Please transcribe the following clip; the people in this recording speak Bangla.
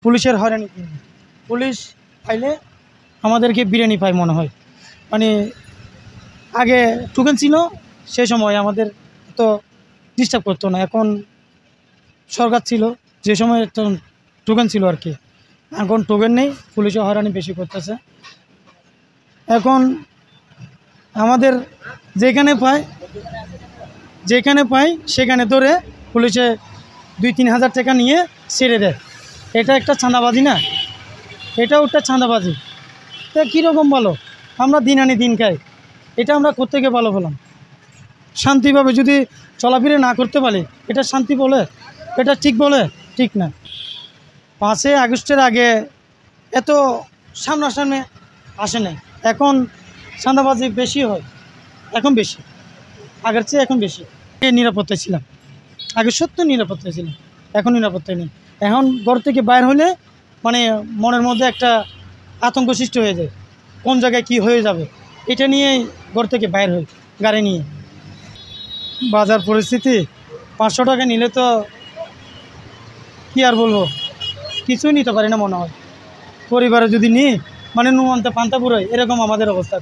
পুলিশের হয়রানি কি? পুলিশ পাইলে আমাদেরকে বিরিয়ানি পায় মনে হয়। মানে আগে টোকেন ছিল, সে সময় আমাদের তো ডিস্টার্ব করতো না। এখন সরকার ছিল, যে সময় তো টোকেন ছিল আর কি। এখন টোকেন নেই, পুলিশও হয়রানি বেশি করতেছে। এখন আমাদের যেখানে পায় সেখানে ধরে পুলিশে 2-3 হাজার টাকা নিয়ে ছেড়ে দেয়। এটা একটা চাঁদাবাজি না? এটাও একটা চাঁদাবাজি। তা কীরকম বলো? আমরা দিন আনি দিন খাই, এটা আমরা কোত্থেকে ভালো পেলাম? শান্তিভাবে যদি চলাফেরা না করতে পারি, এটা শান্তি বলে? এটা ঠিক বলে? ঠিক না। 5ই আগস্টের আগে এত সামনাসামনি আসে নাই। এখন চাঁদাবাজি বেশি হয়, এখন বেশি, আগের চেয়ে এখন বেশি। নিরাপত্তায় ছিলাম, আগে সত্য নিরাপত্তায় ছিলাম, এখন নিরাপত্তায় নেই। এখন ঘর থেকে বাইর হলে মানে মনের মধ্যে একটা আতঙ্ক সৃষ্টি হয়ে যায়, কোন জায়গায় কি হয়ে যাবে, এটা নিয়েই ঘর থেকে বাইর হই গাড়ি নিয়ে। বাজার পরিস্থিতি 500 টাকা নিলে তো কী আর বলবো, কিছুই নিতে পারি না মনে হয়। পরিবারে যদি নিই মানে নুন আনতে পান্তা পুরোয়, এরকম আমাদের অবস্থা।